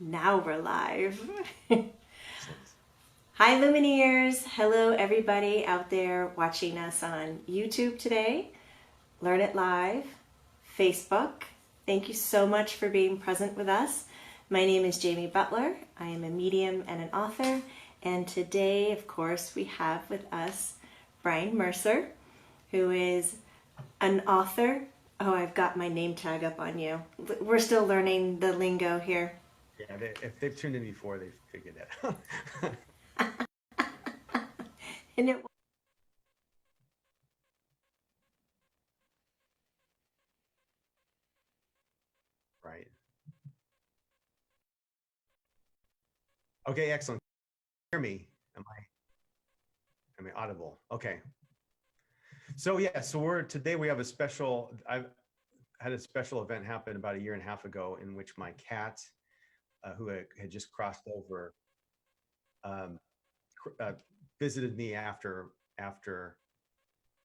Now we're live. Excellent. Hi, Lumineers. Hello, everybody out there watching us on YouTube today, Learn It Live, Facebook. Thank you so much for being present with us. My name is Jamie Butler. I am a medium and an author. And today, of course, we have with us Brian Mercer, who is an author. Oh, I've got my name tag up on you. We're still learning the lingo here. Yeah, if they've tuned in before, they've figured that out. And it Right. Okay, excellent. Hear me? Am I audible? Okay. So yeah, so we have a special. I've had a special event happen about a year and a half ago in which my cat, who had just crossed over, um, uh, visited me after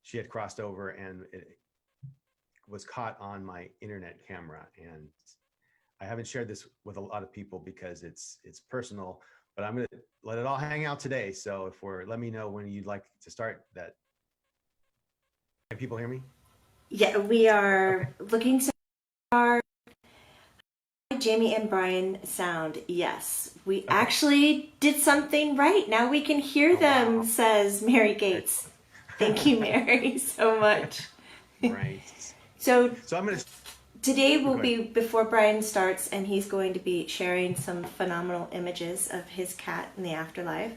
she had crossed over, and it was caught on my internet camera. And I haven't shared this with a lot of people because it's personal, but I'm gonna let it all hang out today. So let me know when you'd like to start that. Can people hear me? Yeah, we Okay. are looking so far. Jamie and Brian sound. Yes, we Okay. actually did something right. Now we can hear Oh them, wow. says Mary Gates. Excellent. Thank you, Mary, so much. Right. So So I'm gonna today will go ahead. be before Brian starts, and he's going to be sharing some phenomenal images of his cat in the afterlife.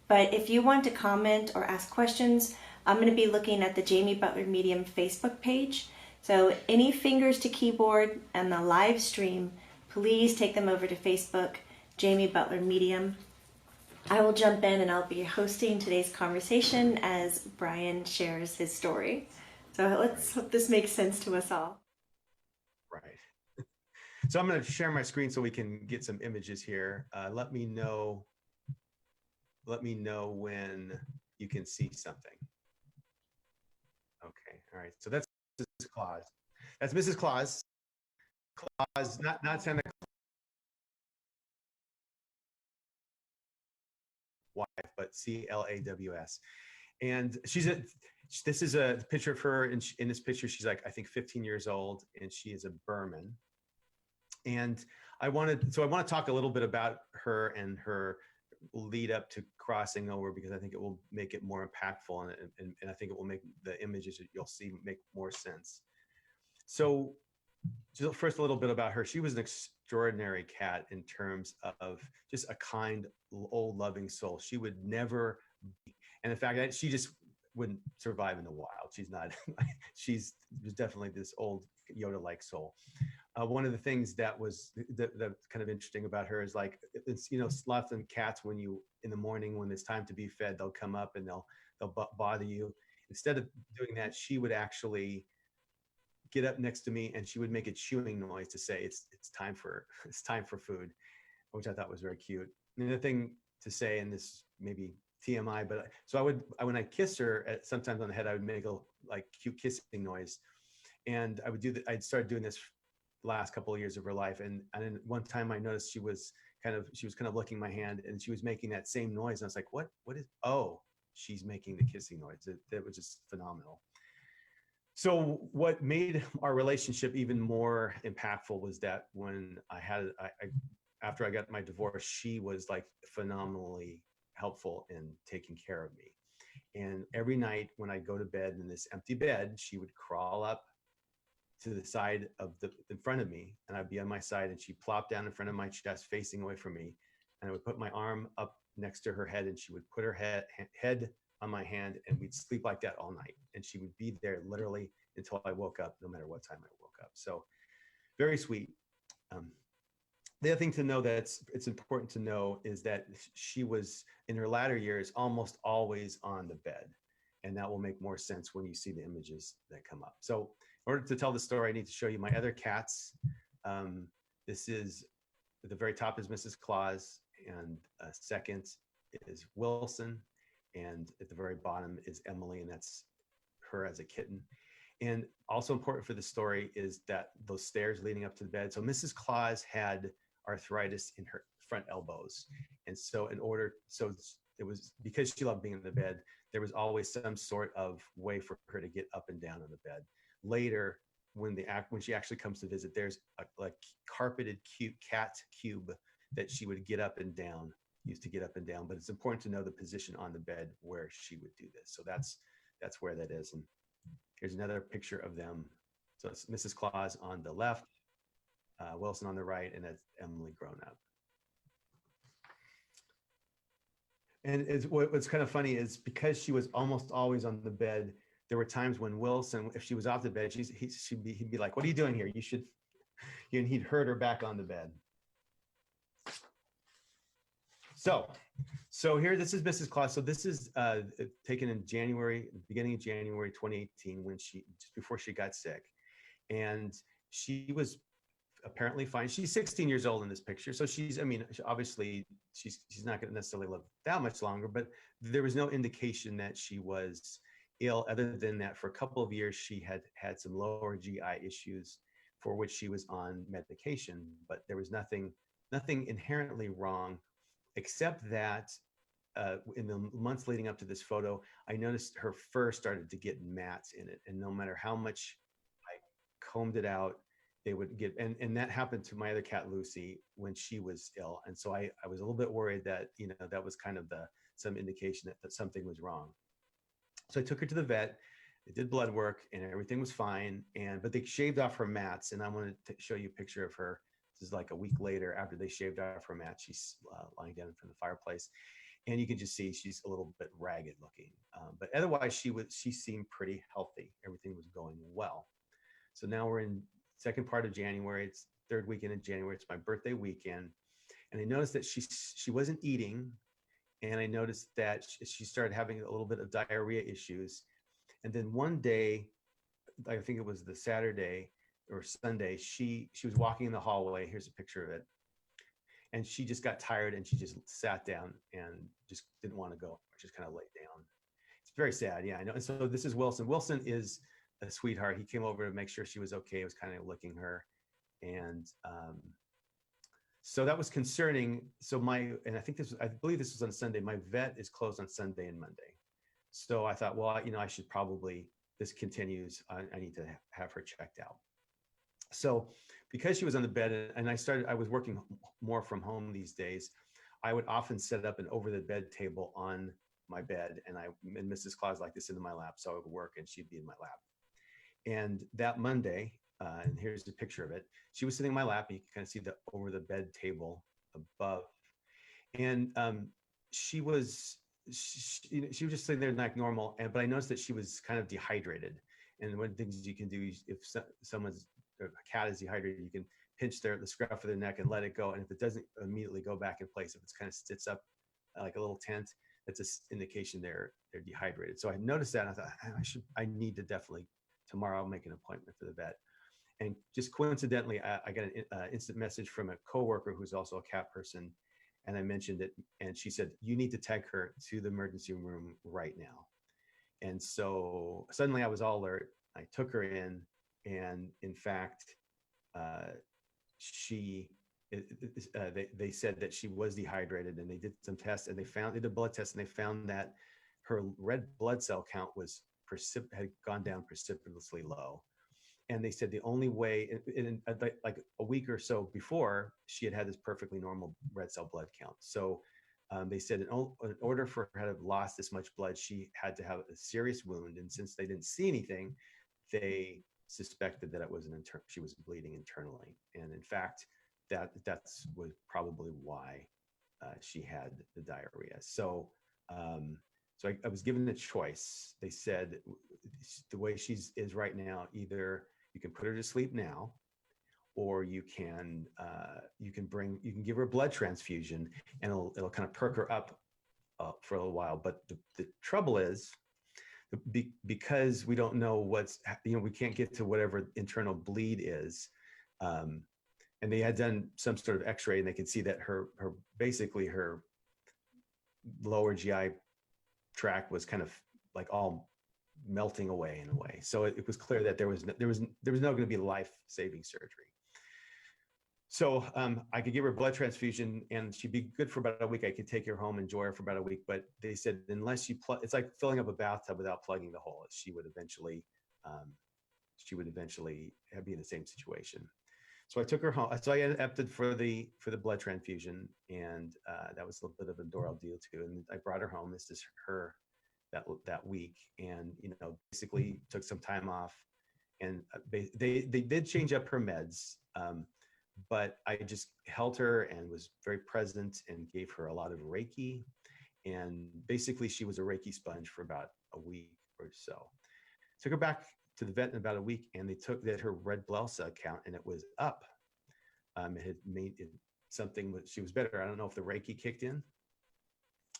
But if you want to comment or ask questions, I'm going to be looking at the Jamie Butler-Medium Facebook page. So any fingers to keyboard and the live stream, please take them over to Facebook, Jamie Butler-Medium. I will jump in and I'll be hosting today's conversation as Brian shares his story. So let's Right. hope this makes sense to us all. Right. So I'm gonna share my screen so we can get some images here. Let me know when you can see something. Okay. All right. So that's Mrs. Claus. That's Mrs. Claus. Claus, not Santa wife, but Claws. And this is a picture of her. And in this picture, she's like, I think 15 years old, and she is a Burman. And so I want to talk a little bit about her and her lead up to crossing over, because I think it will make it more impactful, and I think it will make the images that you'll see make more sense. So just first, a little bit about her. She was an extraordinary cat in terms of just a kind, old, loving soul. She would never be, and in fact, she just wouldn't survive in the wild. She's not. She's was definitely this old Yoda-like soul. One of the things that was the kind of interesting about her is, like, it's sloths and cats, when you in the morning when it's time to be fed, they'll come up and they'll bother you. Instead of doing that, she would actually get up next to me and she would make a chewing noise to say it's time for it's time for food, which I thought was very cute. And the other thing to say, and this maybe TMI, but so when I kiss her, sometimes on the head, I would make a like cute kissing noise, and I'd started doing this the last couple of years of her life, and then one time I noticed she was kind of licking my hand, and she was making that same noise, and I was like, what is, oh, she's making the kissing noise. It was just phenomenal. So what made our relationship even more impactful was that when after I got my divorce, she was like phenomenally helpful in taking care of me. And every night when I go to bed in this empty bed, she would crawl up to the side of the in front of me, and I'd be on my side, and she'd plop down in front of my chest facing away from me, and I would put my arm up next to her head, and she would put her head on my hand, and we'd sleep like that all night, and she would be there literally until I woke up, no matter what time I woke up. So very sweet. um, the other thing to know, that's it's important to know, is that she was in her latter years almost always on the bed, and that will make more sense when you see the images that come up. So in order to tell the story, I need to show you my other cats. um, this is at the very top is Mrs. Claus, and second is Wilson, and at the very bottom is Emily, and that's her as a kitten. And also important for the story is that those stairs leading up to the bed. So Mrs. Claus had arthritis in her front elbows. And so it was because she loved being in the bed, there was always some sort of way for her to get up and down on the bed. Later, when she actually comes to visit, there's a like carpeted cat cube that she would get up and down, used to get up and down. But it's important to know the position on the bed where she would do this. So that's where that is. And here's another picture of them. So it's Mrs. Claus on the left, Wilson on the right, and that's Emily grown up. And what's kind of funny is because she was almost always on the bed, there were times when Wilson, if she was off the bed, he'd be like, "What are you doing here? You should," and he'd herd her back on the bed. So here, this is Mrs. Claus. So this is taken in January, beginning of January 2018, just before she got sick, and she was apparently fine. She's 16 years old in this picture, so obviously she's not going to necessarily live that much longer, but there was no indication that she was ill, other than that for a couple of years she had some lower GI issues for which she was on medication, but there was nothing inherently wrong, except that in the months leading up to this photo, I noticed her fur started to get mats in it, and no matter how much I combed it out, they would get, and that happened to my other cat Lucy when she was ill. And so I was a little bit worried that, that was kind of some indication that something was wrong. So I took her to the vet, they did blood work, and everything was fine. But they shaved off her mats, and I wanted to show you a picture of her. This is like a week later after they shaved off her mats. She's lying down in front of the fireplace, and you can just see she's a little bit ragged looking. But otherwise, she seemed pretty healthy. Everything was going well. So now we're in second part of January. It's third weekend in January. It's my birthday weekend. And I noticed that she wasn't eating. And I noticed that she started having a little bit of diarrhea issues. And then one day, I think it was the Saturday or Sunday, she was walking in the hallway. Here's a picture of it. And she just got tired and she just sat down and just didn't want to go. Just kind of laid down. It's very sad. Yeah, I know. And so this is Wilson. Wilson is a sweetheart. He came over to make sure she was okay. He was kind of licking her. And so that was concerning. So I believe this was on Sunday. My vet is closed on Sunday and Monday. So I thought, well, I should probably, this continues. I need to have her checked out. So because she was on the bed and I was working more from home these days, I would often set up an over the bed table on my bed, and Mrs. Claus like to sit in my lap. So I would work and she'd be in my lap. And that Monday, and here's the picture of it, she was sitting in my lap, and you can kind of see the over the bed table above. And she was just sitting there like normal. But I noticed that she was kind of dehydrated. And one of the things you can do is if a cat is dehydrated, you can pinch the scruff of their neck and let it go. And if it doesn't immediately go back in place, if it's kind of sits up like a little tent, that's an indication they're dehydrated. So I noticed that, and I thought I need to definitely tomorrow I'll make an appointment for the vet. And just coincidentally, I got an instant message from a coworker who's also a cat person, and I mentioned it, and she said, "You need to take her to the emergency room right now." And so suddenly I was all alert. I took her in, and in fact, they said that she was dehydrated, and they did some tests, and they did a blood test, and they found that her red blood cell count had gone down precipitously low. And they said the only way, like a week or so before, she had this perfectly normal red cell blood count. So they said in order for her to have lost this much blood, she had to have a serious wound. And since they didn't see anything, they suspected that she was bleeding internally. And in fact, that's was probably why she had the diarrhea. So I was given the choice. They said the way she is right now, either you can put her to sleep now, or you can give her a blood transfusion, and it'll kind of perk her up for a little while. But the trouble is, because we don't know we can't get to whatever internal bleed is. And they had done some sort of X-ray, and they could see that her lower GI tract was kind of like all melting away in a way. So it was clear that there was no going to be life-saving surgery. So I could give her a blood transfusion and she'd be good for about a week. I could take her home, enjoy her for about a week. But they said, unless you plug, it's like filling up a bathtub without plugging the hole. Um, she would eventually be in the same situation. So I took her home. So I opted for the blood transfusion, and that was a little bit of a door deal too. And I brought her home. This is her that week, and basically took some time off, and they did change up her meds, but I just held her and was very present and gave her a lot of Reiki, and basically she was a Reiki sponge for about a week or so. Took her back to the vet in about a week, and they took that her red blood cell count, and it was up. It had made it something. She was better. I don't know if the Reiki kicked in,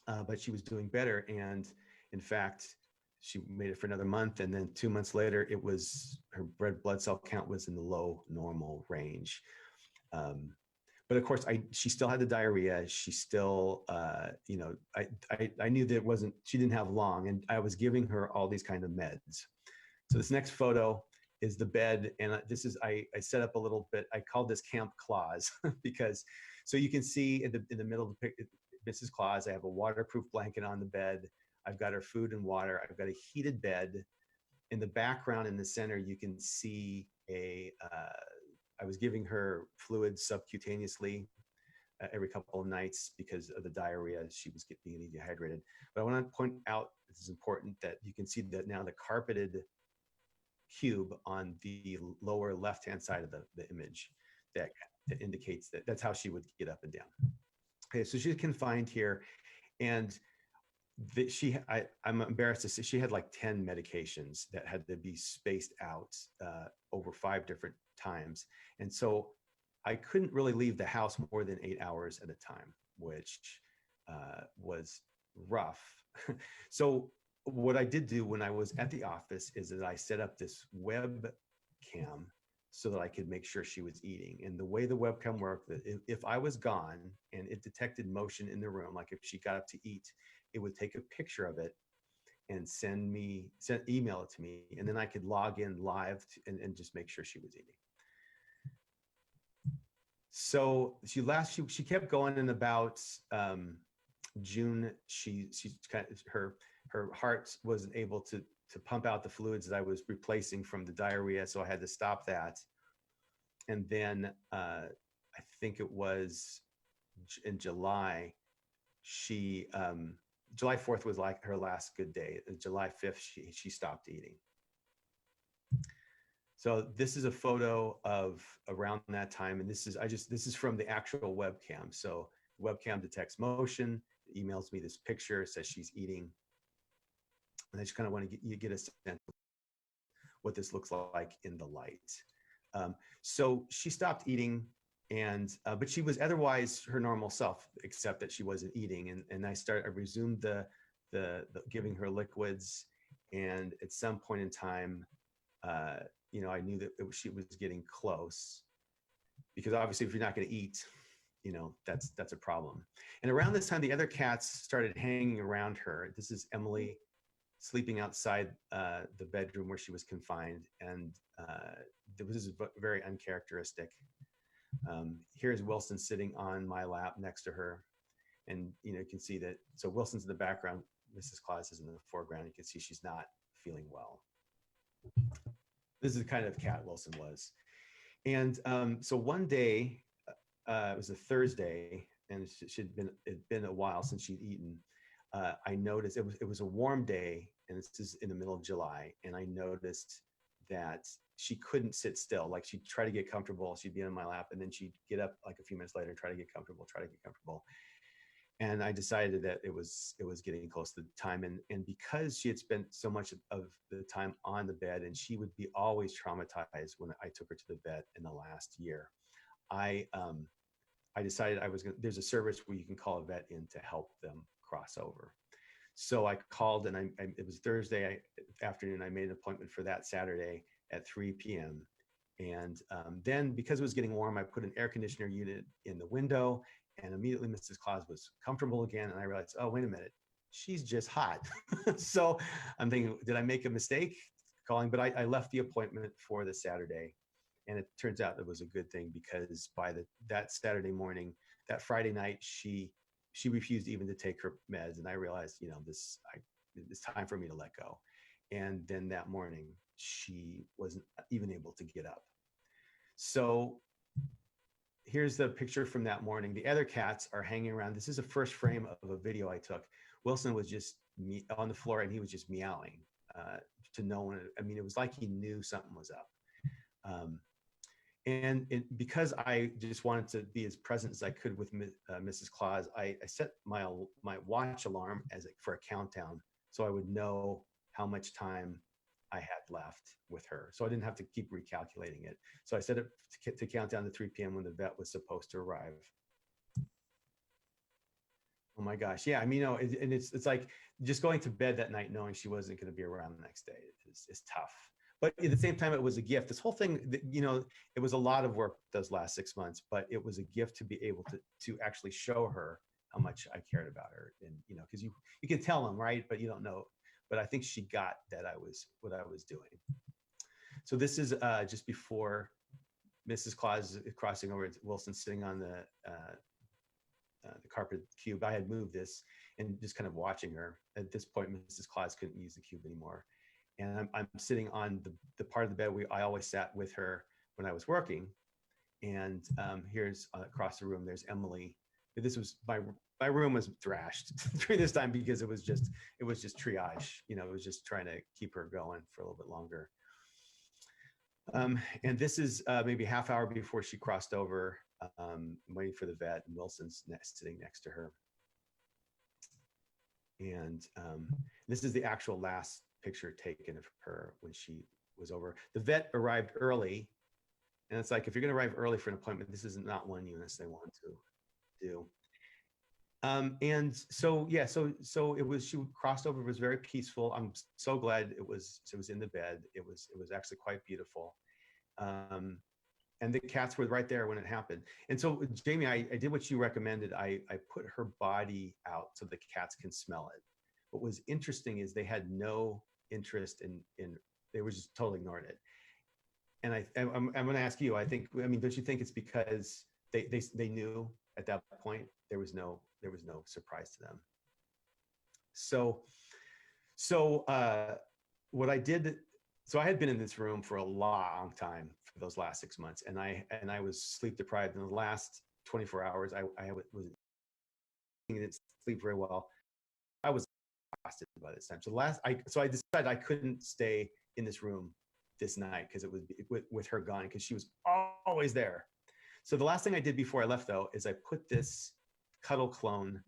but she was doing better. And in fact, she made it for another month, and then 2 months later, her red blood cell count was in the low normal range. But of course, she still had the diarrhea. She still, I knew that she didn't have long, and I was giving her all these kind of meds. So this next photo is the bed, and this is I set up a little bit. I called this Camp Claus because, so you can see in the middle of the picture, Mrs. Claus. I have a waterproof blanket on the bed. I've got her food and water. I've got a heated bed. In the background, in the center, you can see I was giving her fluids subcutaneously every couple of nights because of the diarrhea. She was being dehydrated. But I want to point out, this is important, that you can see that now the carpeted cube on the lower left-hand side of the image that indicates that's how she would get up and down. Okay, so she's confined here, and I'm embarrassed to say she had like 10 medications that had to be spaced out over 5 different times. And so I couldn't really leave the house more than 8 hours at a time, which was rough. So what I did do when I was at the office is that I set up this webcam so that I could make sure she was eating. And the way the webcam worked, that if I was gone and it detected motion in the room, like if she got up to eat, it would take a picture of it and email it to me, and then I could log in live and just make sure she was eating. So she kept going. In about June, she kind of, her heart wasn't able to pump out the fluids that I was replacing from the diarrhea, so I had to stop that. And then I think it was in July, July 4th was like her last good day. July 5th, she stopped eating. So this is a photo of around that time, and this is from the actual webcam. So the webcam detects motion, it emails me this picture, says she's eating, and I just kind of want to get a sense of what this looks like in the light. So she stopped eating, and but she was otherwise her normal self, except that she wasn't eating. And I resumed the giving her liquids, and at some point in time, I knew that she was getting close, because obviously if you're not going to eat, that's a problem. And around this time, the other cats started hanging around her. This is Emily sleeping outside the bedroom where she was confined, and this is very uncharacteristic. Here's Wilson sitting on my lap next to her, and you can see that. So Wilson's in the background, Mrs. Claus is in the foreground. You can see she's not feeling well. This is the kind of cat Wilson was. And so one day, it was a Thursday, and it'd been a while since she'd eaten. I noticed it was a warm day, and this is in the middle of July, and I noticed that she couldn't sit still. Like, she'd try to get comfortable, she'd be in my lap, and then she'd get up like a few minutes later and try to get comfortable. And I decided that it was getting close to the time. And because she had spent so much of the time on the bed, and she would be always traumatized when I took her to the vet in the last year, I decided there's a service where you can call a vet in to help them cross over. So I called, and it was Thursday afternoon. I made an appointment for that Saturday at 3 p.m. And then, because it was getting warm, I put an air conditioner unit in the window, and immediately Mrs. Claus was comfortable again. And I realized, oh, wait a minute, she's just hot. So I'm thinking, did I make a mistake calling? But I left the appointment for the Saturday, And it turns out it was a good thing, because by that Saturday morning, that Friday night, she refused even to take her meds. And I realized, it's time for me to let go. And then that morning, she wasn't even able to get up. So here's the picture from that morning. The other cats are hanging around. This is a first frame of a video I took. Wilson was just on the floor, and he was just meowing to no one. I mean, it was like he knew something was up. Because I just wanted to be as present as I could with Mrs. Claus, I set my watch alarm for a countdown, so I would know how much time I had left with her. So I didn't have to keep recalculating it. So I set it to count down to 3 p.m. when the vet was supposed to arrive. Oh my gosh. Yeah. I mean, and it's like just going to bed that night knowing she wasn't going to be around the next day is tough. But at the same time, it was a gift. This whole thing, it was a lot of work those last 6 months, but it was a gift to be able to actually show her how much I cared about her. And, because you can tell them, right? But you don't know. But I think she got that what I was doing. So this is just before Mrs. Claus is crossing over. Wilson sitting on the carpet cube. I had moved this and just kind of watching her. At this point, Mrs. Claus couldn't use the cube anymore. And I'm sitting on the part of the bed I always sat with her when I was working. And here's across the room, there's Emily. This was my room was thrashed during this time because it was just triage. It was just trying to keep her going for a little bit longer. And this is maybe half hour before she crossed over, waiting for the vet, and Wilson's sitting next to her. And this is the actual last picture taken of her when she was over. The vet arrived early, and it's like, if you're going to arrive early for an appointment, this is not one you necessarily want to do. And so yeah, so it was. She crossed over. It was very peaceful. I'm so glad it was in the bed. It was actually quite beautiful. And the cats were right there when it happened. And so, Jamie, I did what you recommended. I put her body out so the cats can smell it. What was interesting is they had no interest in they were just totally ignored it. And I'm going to ask you, don't you think it's because they knew at that point there was no surprise to them? So what I did, so I had been in this room for a long time for those last 6 months, and I was sleep deprived. In the last 24 hours, I didn't sleep very well. I was exhausted by this time. So I decided I couldn't stay in this room this night because it was with her gone, because she was always there. So the last thing I did before I left, though, is I put this Cuddle Clone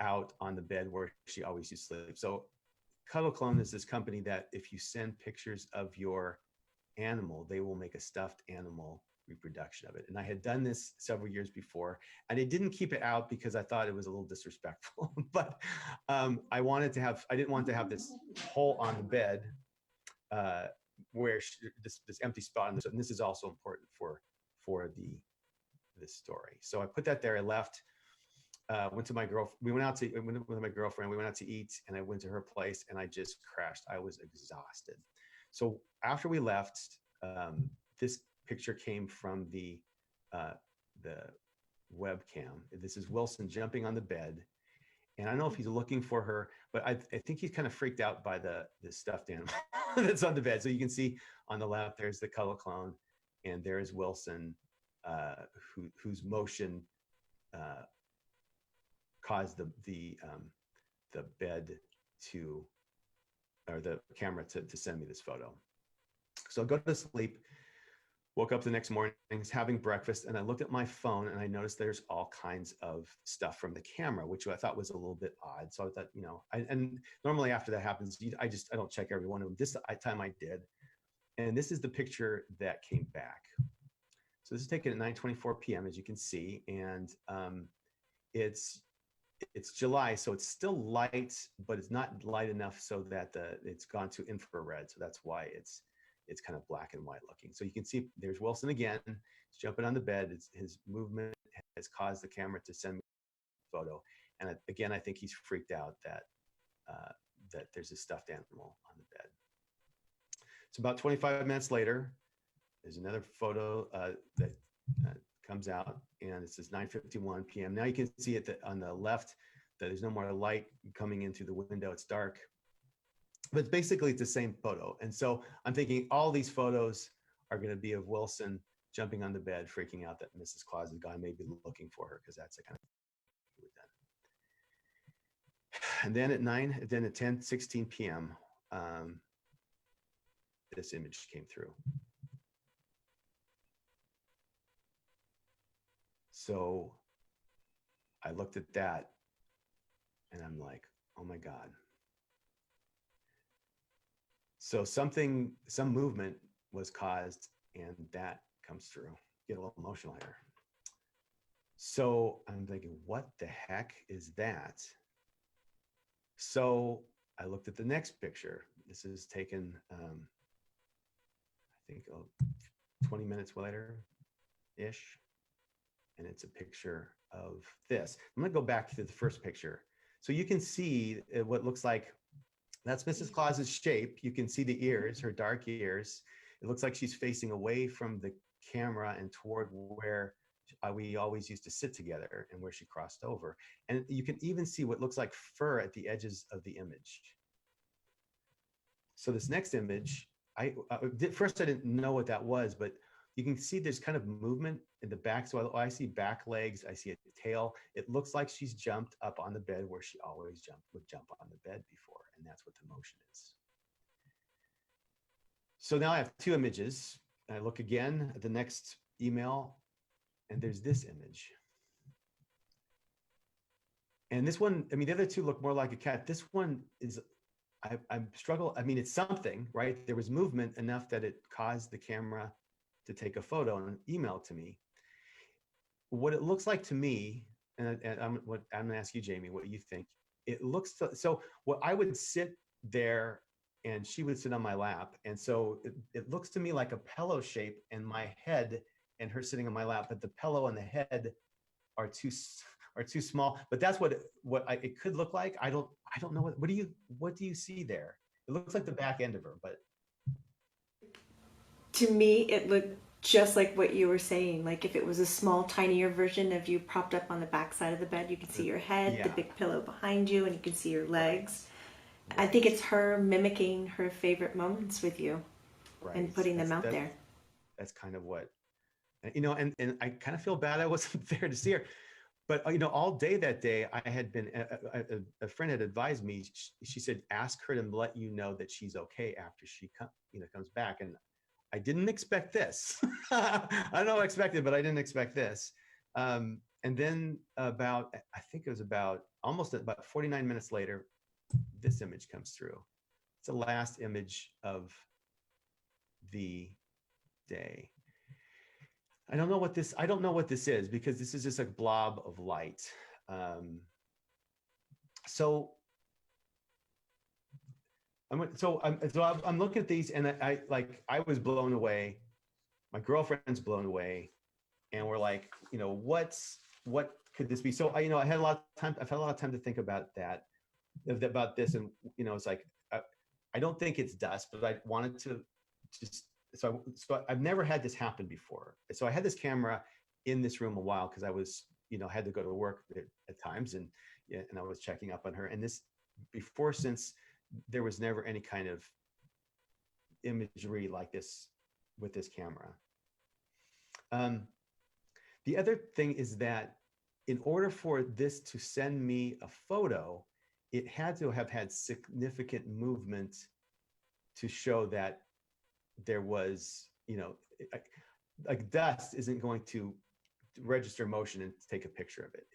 out on the bed where she always used to sleep. So Cuddle Clone is this company that if you send pictures of your animal, they will make a stuffed animal reproduction of it. And I had done this several years before, and I didn't keep it out because I thought it was a little disrespectful. But I didn't want to have this hole on the bed where this empty spot. And this is also important for this story. So I put that there. I left. Went to my girlfriend. We went out with my girlfriend. We went out to eat, and I went to her place, and I just crashed. I was exhausted. So after we left, this picture came from the webcam. This is Wilson jumping on the bed, and I don't know if he's looking for her, but I think he's kind of freaked out by the stuffed animal that's on the bed. So you can see on the left, there's the Cuddle Clone, and there is Wilson, whose motion caused the bed or the camera to send me this photo. So I go to sleep, woke up the next morning, having breakfast, and I looked at my phone and I noticed there's all kinds of stuff from the camera, which I thought was a little bit odd. So I thought, and normally after that happens, I don't check every one of them. This time I did. And this is the picture that came back. So this is taken at 9:24 p.m., as you can see, and it's July, so it's still light, but it's not light enough so that it's gone to infrared. So that's why it's kind of black and white looking. So you can see there's Wilson again. He's jumping on the bed. His movement has caused the camera to send me a photo. And again, I think he's freaked out that there's a stuffed animal on the bed. So about 25 minutes later, There's another photo that uh, comes out, and it says 9:51 p.m. Now you can see it on the left that there's no more light coming in through the window. It's dark, but basically it's the same photo. And so I'm thinking all these photos are going to be of Wilson jumping on the bed, freaking out that Mrs. Claus is gone, maybe looking for her, because that's the kind of thing he would done. And then at 10:16 p.m., this image came through. So I looked at that and I'm like, oh my God. So some movement was caused, and that comes through. Get a little emotional here. So I'm thinking, what the heck is that? So I looked at the next picture. This is taken, I think, 20 minutes later-ish. And it's a picture of this. I'm gonna go back to the first picture. So you can see what looks like, that's Mrs. Claus's shape. You can see the ears, her dark ears. It looks like she's facing away from the camera and toward where we always used to sit together and where she crossed over. And you can even see what looks like fur at the edges of the image. So this next image, first I didn't know what that was, but you can see there's kind of movement in the back. So I see back legs, I see a tail. It looks like she's jumped up on the bed where she always would jump on the bed before, and that's what the motion is. So now I have two images. I look again at the next email, and there's this image. And this one, I mean, the other two look more like a cat. This one is, I struggle. I mean, it's something, right? There was movement enough that it caused the camera to take a photo and email to me. What it looks like to me, and I'm gonna ask you, Jamie, what you think. It looks so. What I would sit there, and she would sit on my lap, and so it looks to me like a pillow shape, and my head and her sitting on my lap, but the pillow and the head are too small. But that's what it could look like. I don't know what do you see there? It looks like the back end of her, but To me, it looked just like what you were saying. Like if it was a small, tinier version of you propped up on the back side of the bed, you can see your head, the big pillow behind you, and you can see your legs. Right. I think it's her mimicking her favorite moments with you, right, and putting them out there. That's kind of what, and I kind of feel bad I wasn't there to see her. But all day that day, I had been a friend had advised me. She said, ask her to let you know that she's okay after she comes back. And I didn't expect this. I don't know what I expected, but I didn't expect this. And then I think it was almost about 49 minutes later, this image comes through. It's the last image of the day. I don't know what this is, because this is just a blob of light. So I'm looking at these, and I was blown away. My girlfriend's blown away, and we're like, what could this be? So I had a lot of time. I've had a lot of time to think about this, and it's like I don't think it's dust, but I wanted to just. So I've never had this happen before. So I had this camera in this room a while because I was, had to go to work at times, and I was checking up on her. And since there was never any kind of imagery like this with this camera. The other thing is that in order for this to send me a photo, it had to have had significant movement to show that there was, like dust isn't going to register motion and take a picture of it.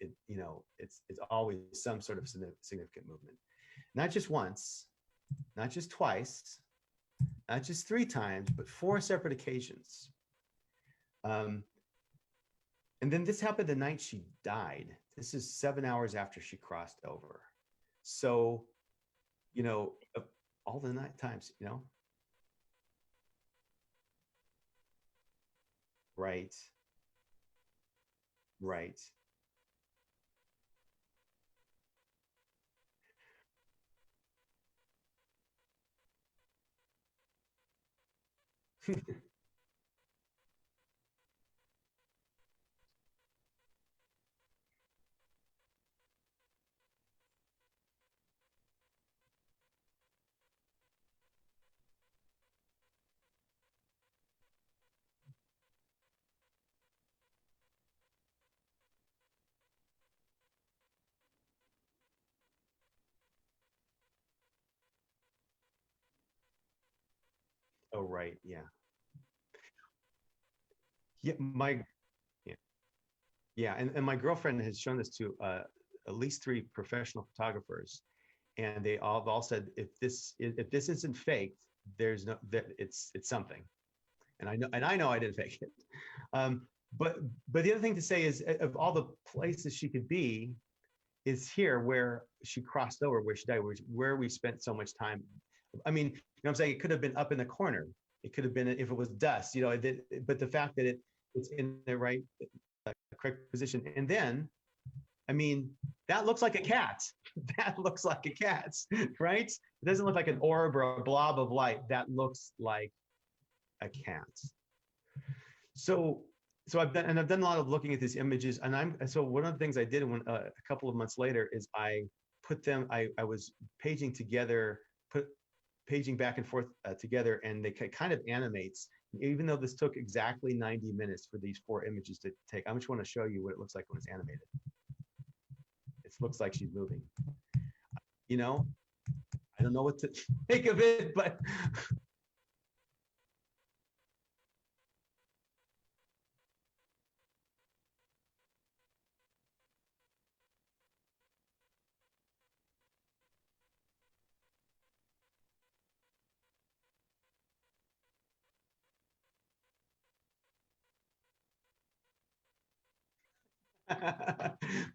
It's always some sort of significant movement. Not just once, not just twice, not just 3 times, but 4 separate occasions. And then this happened the night she died. This is 7 hours after she crossed over. So, all the night times, Right. Right. right. Yeah. Yeah. Yeah. Yeah. And my girlfriend has shown this to at least three professional photographers, and they all said if this isn't faked, there's no that it's something. And I know I didn't fake it. Um, but the other thing to say is of all the places she could be is here where she crossed over, where she died, where we spent so much time. I mean, you know what I'm saying? It could have been up in the corner. It could have been if it was dust, you know, but the fact that it's in the right correct position. And then, I mean, that looks like a cat. That looks like a cat, right? It doesn't look like an orb or a blob of light. That looks like a cat. So I've done a lot of looking at these images, and so one of the things I did when a couple of months later is I put them. I was paging together, paging back and forth together, and they kind of animates. Even though this took exactly 90 minutes for these 4 images to take, I just want to show you what it looks like when it's animated. It looks like she's moving. You know, I don't know what to make of it, but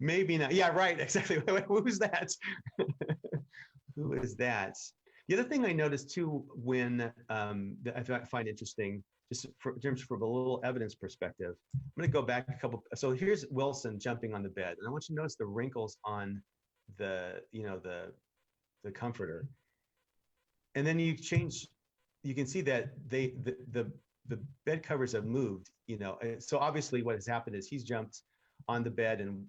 maybe not. Yeah, right. Exactly. Who's that? Who is that? The other thing I noticed too, when that I find interesting, just in terms from a little evidence perspective, I'm going to go back a couple. So here's Wilson jumping on the bed, and I want you to notice the wrinkles on the, you know, the comforter, and then you can see that the bed covers have moved. You know, so obviously what has happened is he's jumped on the bed and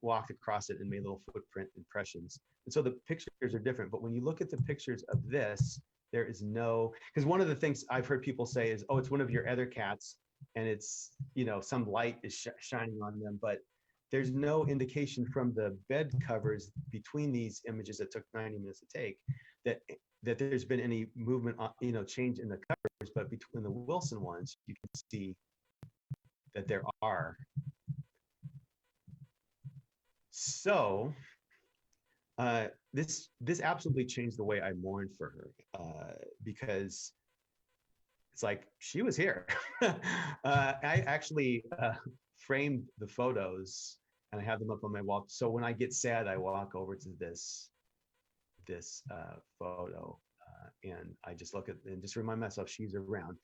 walked across it and made little footprint impressions. And so the pictures are different. But when you look at the pictures of this, there is no, because one of the things I've heard people say is, oh, it's one of your other cats and it's, you know, some light is shining on them. But there's no indication from the bed covers between these images that took 90 minutes to take that there's been any movement, you know, change in the covers. But between the Wilson ones, you can see that there are. So this absolutely changed the way I mourned for her, because it's like she was here. I actually framed the photos and I have them up on my wall. So when I get sad, I walk over to this photo and I just look at and just remind myself she's around.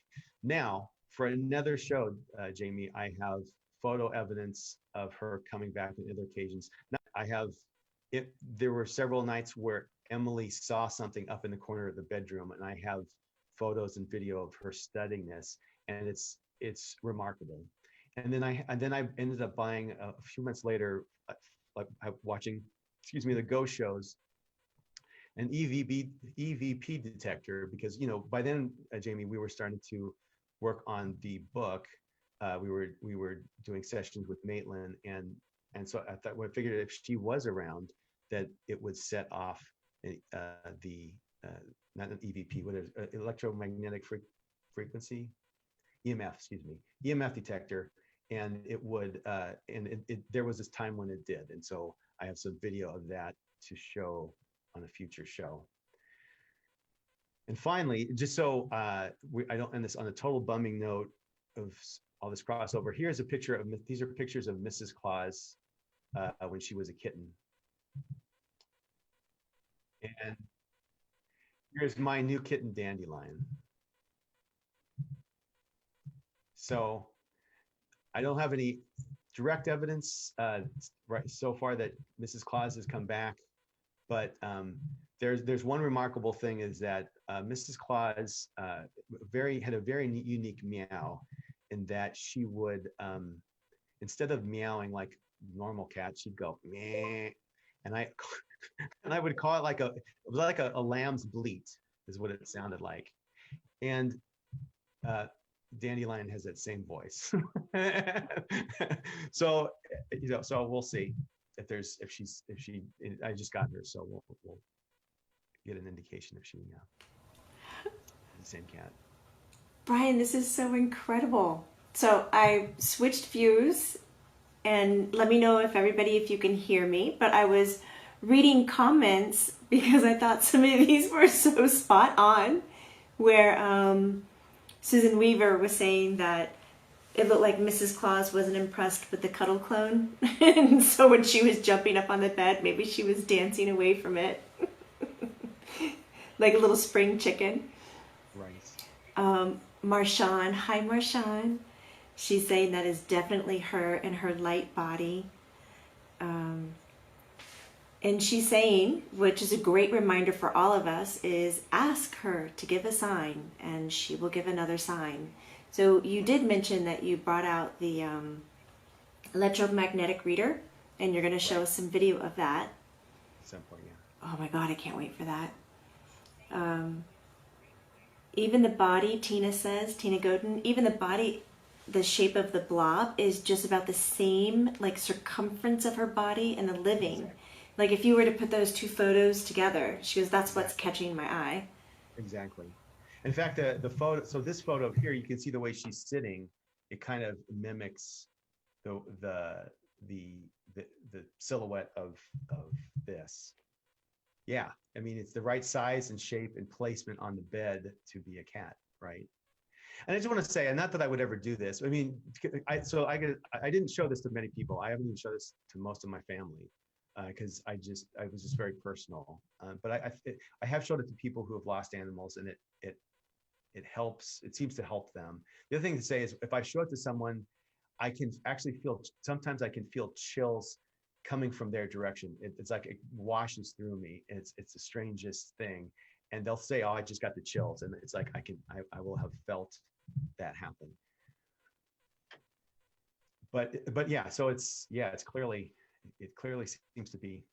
Now, for another show, Jamie, I have photo evidence of her coming back on other occasions. I have it. There were several nights where Emily saw something up in the corner of the bedroom, and I have photos and video of her studying this, and it's remarkable. And then I ended up buying a few months later, like watching, excuse me, the ghost shows, an EVP detector, because, you know, by then, Jamie, we were starting to work on the book. We were doing sessions with Maitland, and so I thought, well, I figured if she was around, that it would set off the not an EVP, what is electromagnetic frequency, EMF, excuse me, EMF detector, and it would there was this time when it did, and so I have some video of that to show on a future show. And finally, just so I don't end this on a total bumming note of all this crossover, here's a picture of, these are pictures of Mrs. Claus when she was a kitten. And here's my new kitten, Dandelion. So I don't have any direct evidence right so far that Mrs. Claus has come back, but there's one remarkable thing is that Mrs. Claus had a very unique meow, in that she would instead of meowing like normal cats, she'd go meh, and I and I would call it like it was like a lamb's bleat is what it sounded like, and Dandelion has that same voice. So, you know, so we'll see if she I just got her, so we'll get an indication if she the same cat. Brian, this is so incredible. So I switched views, and let me know if everybody, if you can hear me. But I was reading comments because I thought some of these were so spot on. Where Susan Weaver was saying that it looked like Mrs. Claus wasn't impressed with the cuddle clone. And so when she was jumping up on the bed, maybe she was dancing away from it like a little spring chicken. Right. Marshawn, hi Marshawn. She's saying that is definitely her and her light body. Um, and she's saying, which is a great reminder for all of us, is ask her to give a sign and she will give another sign. So you did mention that you brought out the electromagnetic reader, and you're going to show us some video of that. At some point, yeah. Oh my God, I can't wait for that. Even the body, Tina says, Tina Godin, even the body, the shape of the blob is just about the same, like circumference of her body and the living. Exactly. Like if you were to put those two photos together, she goes, that's what's catching my eye. Exactly. In fact, the photo, so this photo here, you can see the way she's sitting, it kind of mimics the the the the silhouette of this. Yeah, I mean, it's the right size and shape and placement on the bed to be a cat, right? And I just want to say, and not that I would ever do this. I mean, I didn't show this to many people. I haven't even showed this to most of my family because I was just very personal. But I have showed it to people who have lost animals, and it helps. It seems to help them. The other thing to say is, if I show it to someone, I can actually feel, sometimes I can feel chills coming from their direction. It's like it washes through me. It's the strangest thing. And they'll say, "Oh, I just got the chills," and it's like I will have felt that happen. But yeah, so it's clearly, it clearly seems to be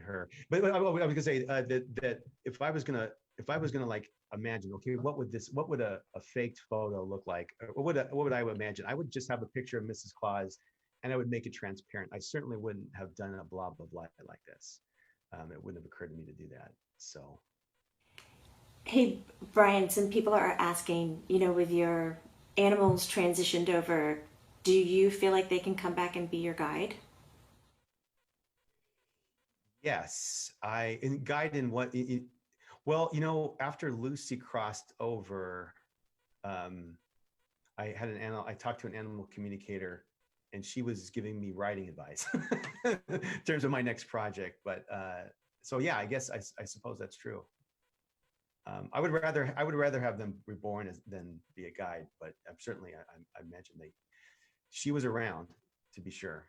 her. But I was gonna say that if I was gonna like imagine, okay, what would a faked photo look like? What would I imagine? I would just have a picture of Mrs. Claus, and I would make it transparent. I certainly wouldn't have done a blob of light like this. It wouldn't have occurred to me to do that. So Hey, Brian, some people are asking, with your animals transitioned over, do you feel like they can come back and be your guide? yes, I and guide in what well, after Lucy crossed over, um, I talked to an animal communicator, and she was giving me writing advice in terms of my next project. But so yeah, I guess I suppose that's true. I would rather have them reborn than be a guide, but certainly I imagine she was around, to be sure.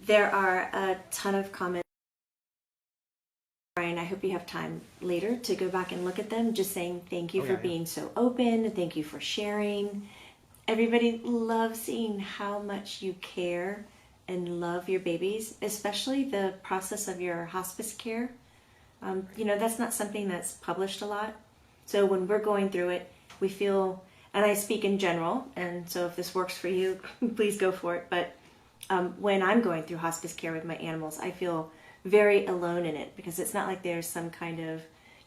There are a ton of comments. Brian, I hope you have time later to go back and look at them. Just saying thank you Oh for yeah, yeah. being so open. Thank you for sharing. Everybody loves seeing how much you care and love your babies, especially the process of your hospice care. That's not something that's published a lot. So when we're going through it, we feel, and I speak in general, and so if this works for you, please go for it. But when I'm going through hospice care with my animals, I feel very alone in it because it's not like there's some kind of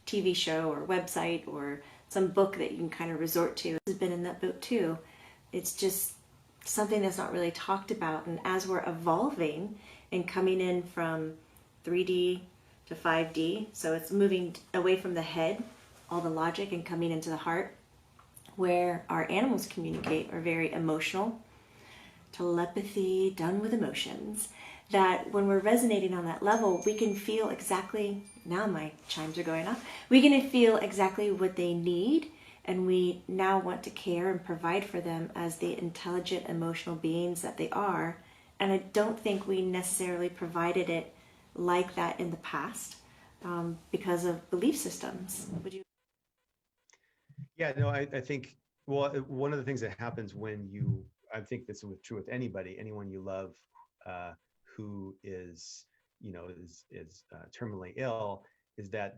TV show or website or some book that you can kind of resort to. It's been in that book too. It's just something that's not really talked about. And as we're evolving and coming in from 3D to 5D, so it's moving away from the head, all the logic, and coming into the heart, where our animals communicate are very emotional, telepathy done with emotions, that when we're resonating on that level, we can feel exactly, now my chimes are going off, we can feel exactly what they need, and we now want to care and provide for them as the intelligent, emotional beings that they are. And I don't think we necessarily provided it like that in the past because of belief systems. Would you? Yeah, no, I think, well, one of the things that happens when I think that's true with anybody, anyone you love, uh, who is, terminally ill, is that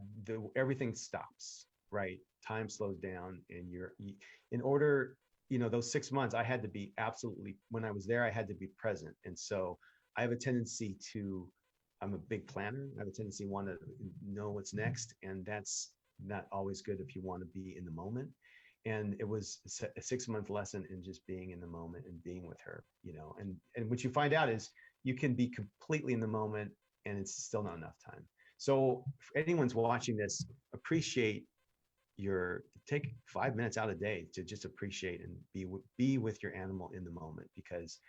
everything stops, right? Time slows down, and in order, those 6 months, I had to be absolutely, when I was there, I had to be present. And so I have a tendency to I'm a big planner. I have a tendency to want to know what's next, and that's not always good if you want to be in the moment. And it was a 6 month lesson in just being in the moment and being with her, you know. And what you find out is you can be completely in the moment, and it's still not enough time. So if anyone's watching this, appreciate take 5 minutes out a day to just appreciate and be with your animal in the moment, because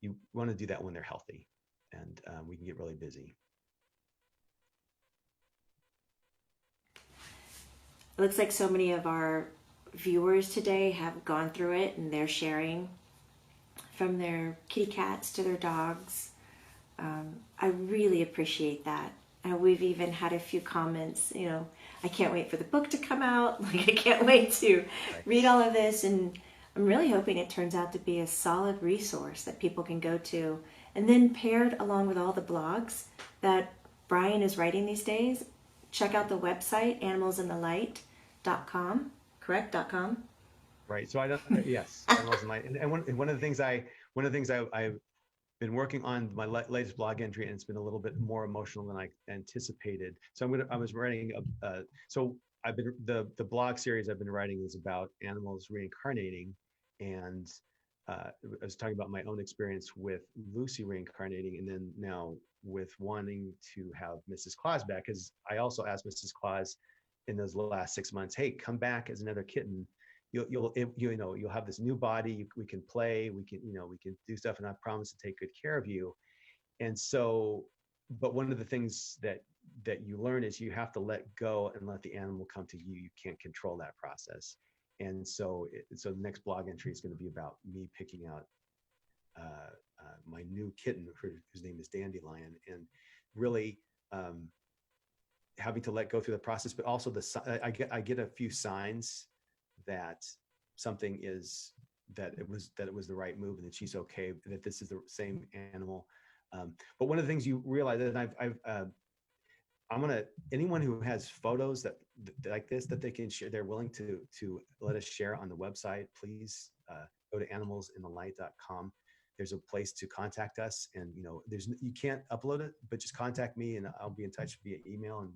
you want to do that when they're healthy, and we can get really busy. It looks like so many of our viewers today have gone through it, and they're sharing from their kitty cats to their dogs. I really appreciate that. And we've even had a few comments, you know, I can't wait for the book to come out. Like, I can't wait to read all of this. And I'm really hoping it turns out to be a solid resource that people can go to. And then paired along with all the blogs that Brian is writing these days, check out the website, animalsinthelight.com, correct? .com? Right. So I don't, yes, animals in light. And one of the things I've been working on my latest blog entry, and it's been a little bit more emotional than I anticipated. So I was writing, the blog series I've been writing is about animals reincarnating. And I was talking about my own experience with Lucy reincarnating, and then now with wanting to have Mrs. Claus back, because I also asked Mrs. Claus in those last 6 months, hey, come back as another kitten. You'll have this new body. We can play. We can do stuff, and I promise to take good care of you. And so, but one of the things that you learn is you have to let go and let the animal come to you. You can't control that process. And so, the next blog entry is going to be about me picking out my new kitten, whose name is Dandelion, and really having to let go through the process. But also, I get a few signs that something is that it was the right move, and that she's okay, that this is the same animal. But one of the things you realize, and I'm gonna, anyone who has photos that like this that they can share, they're willing to let us share on the website, please go to animalsinthelight.com. There's a place to contact us, and you can't upload it, but just contact me and I'll be in touch via email, and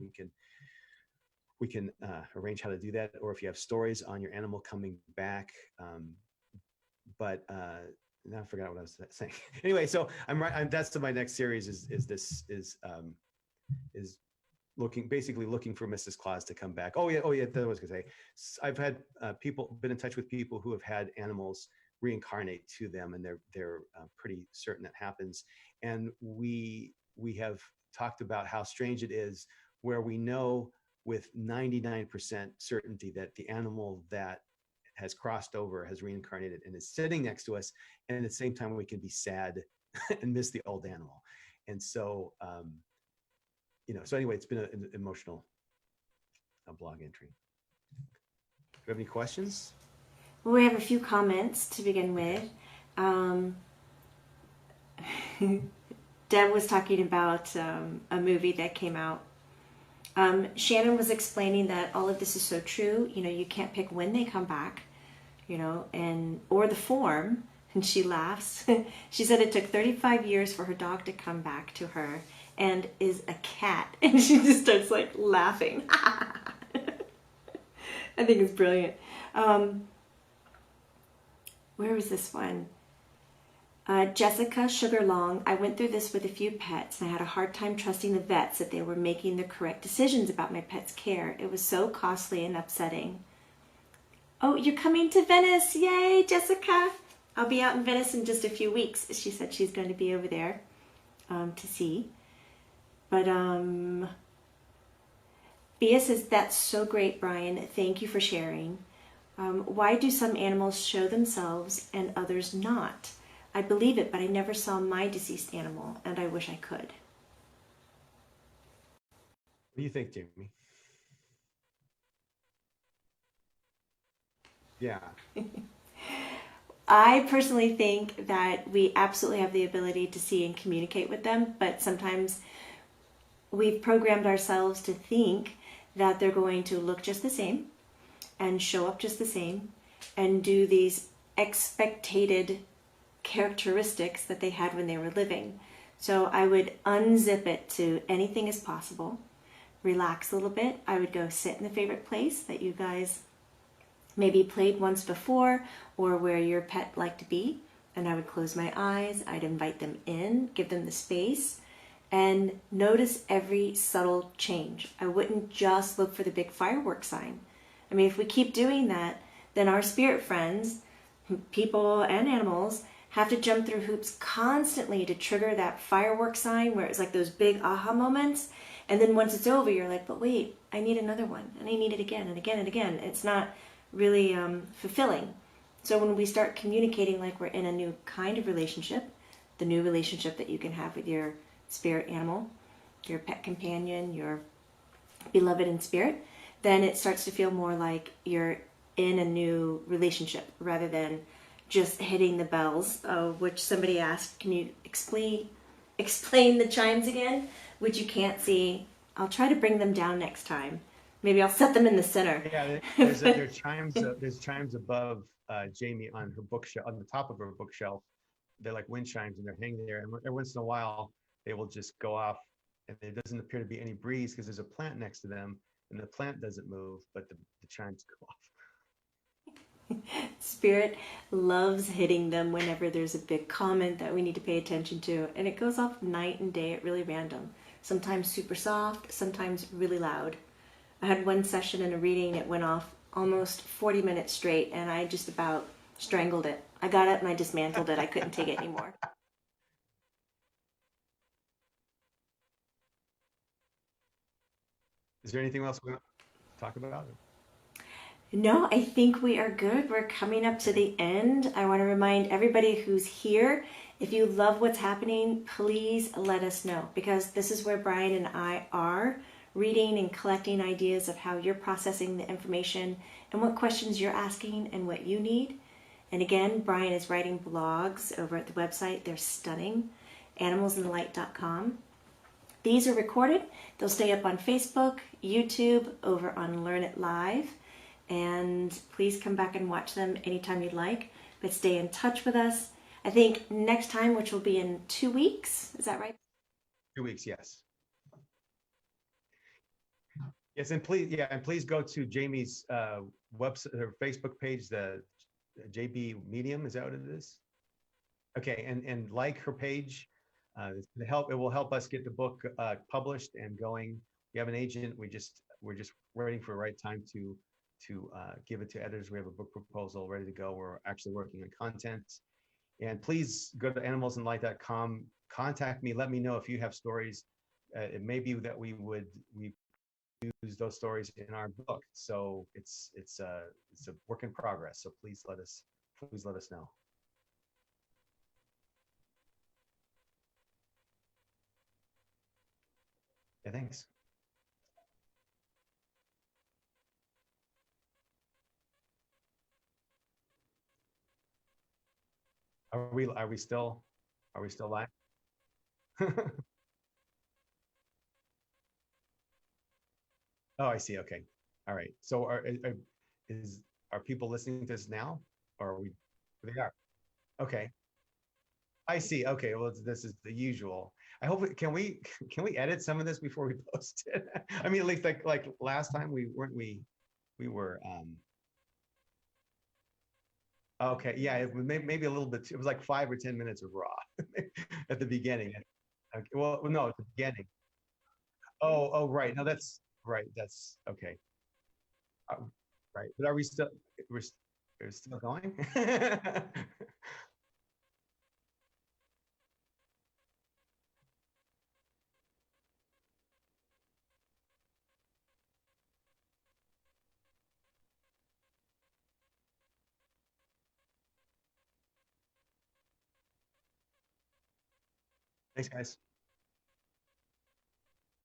we can arrange how to do that. Or if you have stories on your animal coming back. But now I forgot what I was saying. Anyway, so that's my next series is basically looking for Mrs. Claus to come back. Oh yeah, that was gonna say. I've had been in touch with people who have had animals reincarnate to them, and they're pretty certain that happens. And we have talked about how strange it is, where we know with 99% certainty that the animal that has crossed over has reincarnated and is sitting next to us, and at the same time we can be sad and miss the old animal. And so so anyway, it's been an emotional blog entry. Do you have any questions? Well, we have a few comments to begin with. Deb was talking about a movie that came out. Shannon was explaining that all of this is so true. You can't pick when they come back, or the form. And she laughs. She said it took 35 years for her dog to come back to her, and is a cat. And she just starts like laughing. I think it's brilliant. Where was this one? Jessica Sugarlong, I went through this with a few pets, and I had a hard time trusting the vets that they were making the correct decisions about my pet's care. It was so costly and upsetting. Oh, you're coming to Venice. Yay, Jessica. I'll be out in Venice in just a few weeks. She said she's going to be over there to see. But Bia says, that's so great, Brian. Thank you for sharing. Why do some animals show themselves and others not? I believe it, but I never saw my deceased animal, and I wish I could. What do you think, Jamie? Yeah. I personally think that we absolutely have the ability to see and communicate with them, but sometimes we've programmed ourselves to think that they're going to look just the same and show up just the same and do these expected characteristics that they had when they were living. So I would unzip it to anything as possible, relax a little bit. I would go sit in the favorite place that you guys maybe played once before or where your pet liked to be. And I would close my eyes. I'd invite them in, give them the space, and notice every subtle change. I wouldn't just look for the big firework sign. I mean, if we keep doing that, then our spirit friends, people and animals, have to jump through hoops constantly to trigger that firework sign where it's like those big aha moments. And then once it's over, you're like, but wait, I need another one. And I need it again and again and again. It's not really fulfilling. So when we start communicating like we're in a new kind of relationship, the new relationship that you can have with your spirit animal, your pet companion, your beloved in spirit, then it starts to feel more like you're in a new relationship rather than just hitting the bells, which somebody asked, can you explain the chimes again? Which you can't see. I'll try to bring them down next time. Maybe I'll set them in the center. Yeah, there's chimes. There's chimes above Jamie on her bookshelf, on the top of her bookshelf. They're like wind chimes, and they're hanging there. And every once in a while, they will just go off, and there doesn't appear to be any breeze because there's a plant next to them, and the plant doesn't move, but the chimes go off. Spirit loves hitting them whenever there's a big comment that we need to pay attention to. And it goes off night and day at really random. Sometimes super soft, sometimes really loud. I had one session in a reading, it went off almost 40 minutes straight, and I just about strangled it. I got up and I dismantled it. I couldn't take it anymore. Is there anything else we want to talk about? No, I think we are good. We're coming up to the end. I want to remind everybody who's here, if you love what's happening, please let us know, because this is where Brian and I are reading and collecting ideas of how you're processing the information and what questions you're asking and what you need. And again, Brian is writing blogs over at the website. They're stunning, animalsinthelight.com. These are recorded. They'll stay up on Facebook, YouTube, over on Learn It Live. And please come back and watch them anytime you'd like. But stay in touch with us. I think next time, which will be in 2 weeks, is that right? 2 weeks, yes. Yes, and please go to Jamie's website, her Facebook page, the JB Medium. Is that what it is? Okay, and like her page. It will help us get the book published and going. We have an agent. We're just waiting for the right time to give it to editors. We have a book proposal ready to go. We're actually working on content. And please go to animalsandlight.com. Contact me. Let me know if you have stories. It may be that we use those stories in our book. So it's a work in progress. So please let us know. Yeah, thanks. Are we still live? Oh, I see. Okay. All right. So are people listening to this now, or are we? They are. Okay. I see. Okay. Well, this is the usual. I hope can we can we edit some of this before we post it? I mean, at least like last time we were okay. Yeah, it was maybe a little bit. It was like 5 or 10 minutes of raw at the beginning. Okay, well, no, at the beginning. Oh, right. No, that's right. That's okay. Uh, right. But are we still? We're, we're still going. Thanks, guys.